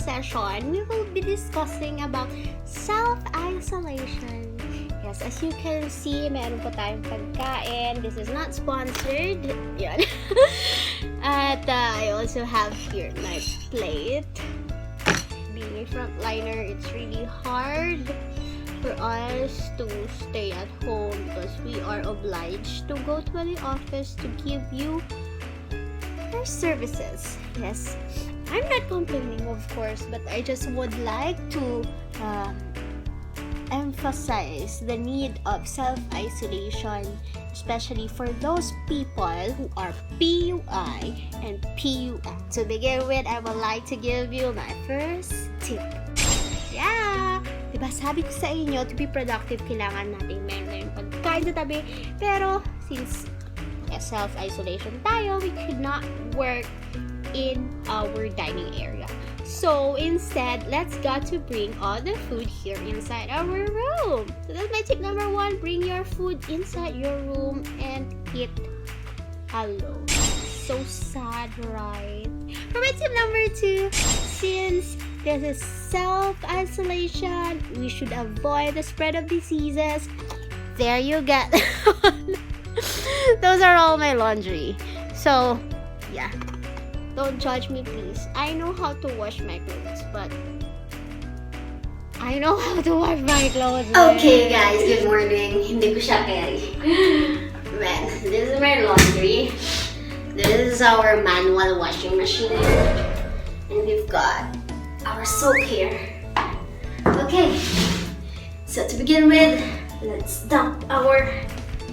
session, we will be discussing about self-isolation. Yes, as you can see, meron po tayong pagkain. This is not sponsored. Yan. At I also have here my plate. Being a frontliner, it's really hard for us to stay at home because we are obliged to go to the office to give you our services. Yes, I'm not complaining, of course, but I just would like to emphasize the need of self-isolation, especially for those people who are PUI and PUN. To begin with, I would like to give you my first tip. Yeah! Diba, sabi ko sa inyo, to be productive, kailangan natin meron yung pagkain sa tabi. Pero, since self-isolation tayo, we could not work in our dining area. So, instead, let's got to bring all the food here inside our room. So, that's my tip number 1. Bring your food inside your room and eat alone. So sad, right? For my tip number 2, since this is self-isolation, we should avoid the spread of diseases. There you get. Those are all my laundry. So, yeah. Don't judge me, please. I know how to wash my clothes, but I know how to wash my clothes. Okay, guys. Good morning. Hindi ko siya carry. Man, this is my laundry. This is our manual washing machine. And we've got our soap here. Okay. So, to begin with, let's dump our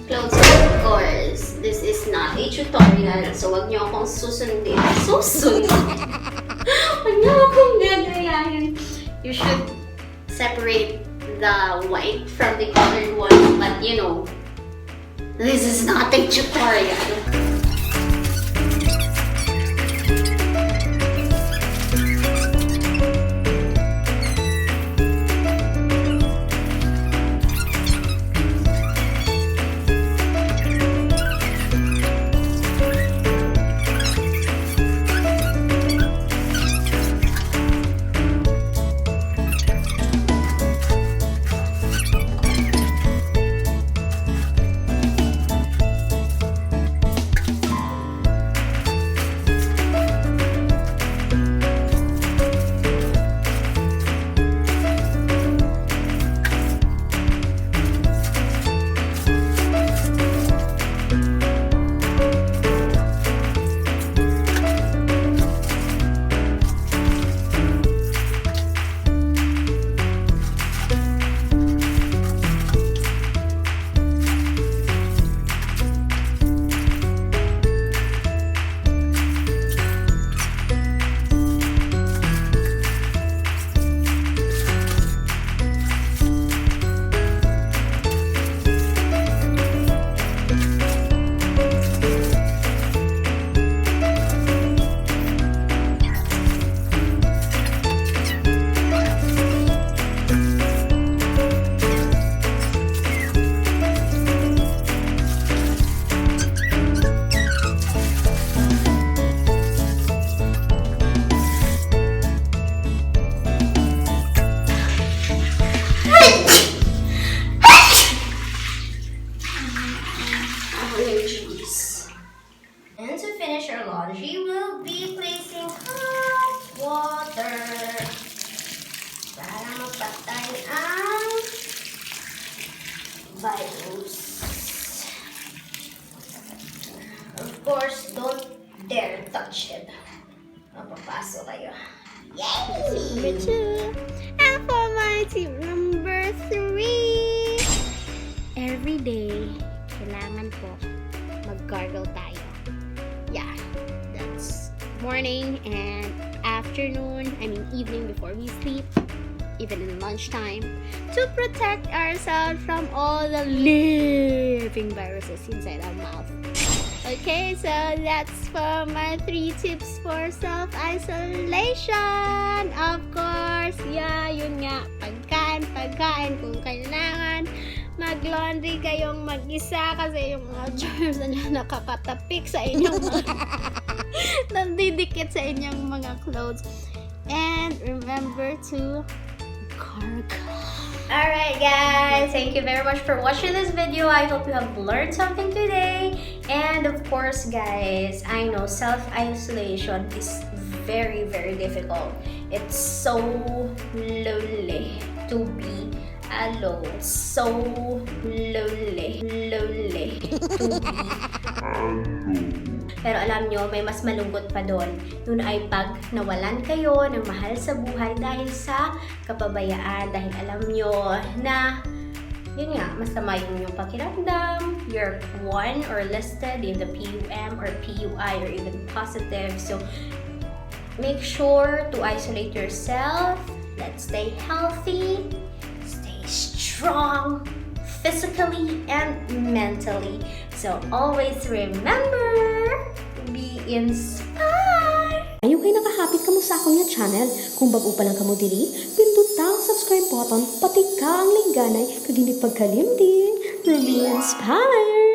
clothes. Of course, this is not a tutorial, so wag niyo akong susundin. Susundin? Wag niyo akong gagayahin. You should separate the white from the colored one, but you know, this is not a tutorial. And to finish our laundry, we'll be placing hot water para mapatay ang virus. Of course, don't dare touch it. Mapapasok kayo. Number 2. And for my tip number 3, every day, kailangan po mag-gargle tayo. Yeah, that's morning and afternoon, evening before we sleep, even in lunchtime, to protect ourselves from all the living viruses inside our mouth. Okay, so that's for my 3 tips for self-isolation. Of course, yeah, yun nga, pagkain, kung kailangan mag-laundry kayong mag-isa kasi yung mga germs na nakakatapik sa inyong mga nandidikit sa inyong mga clothes. And remember to gargle. Alright guys, thank you very much for watching this video. I hope you have learned something today. And of course guys, I know self-isolation is very, very difficult. It's so lonely to be alone. So lonely to be Pero alam nyo, may mas malungkot pa doon. Yun ay pag nawalan kayo ng mahal sa buhay dahil sa kapabayaan. Dahil alam nyo na, yun nga, masama yung inyong pakiramdam. You're one or listed in the PUM or PUI or even positive. So, make sure to isolate yourself. Let's stay healthy, stay strong, physically and mentally. So always remember, be inspired! Ayaw kayo nakahapit ka mo sa akong yung channel. Kung bago pa lang ka mo dili, pinduta ang subscribe button, pati ka ang lingganay, kag hindi pagkalimtin. Rubeinspired!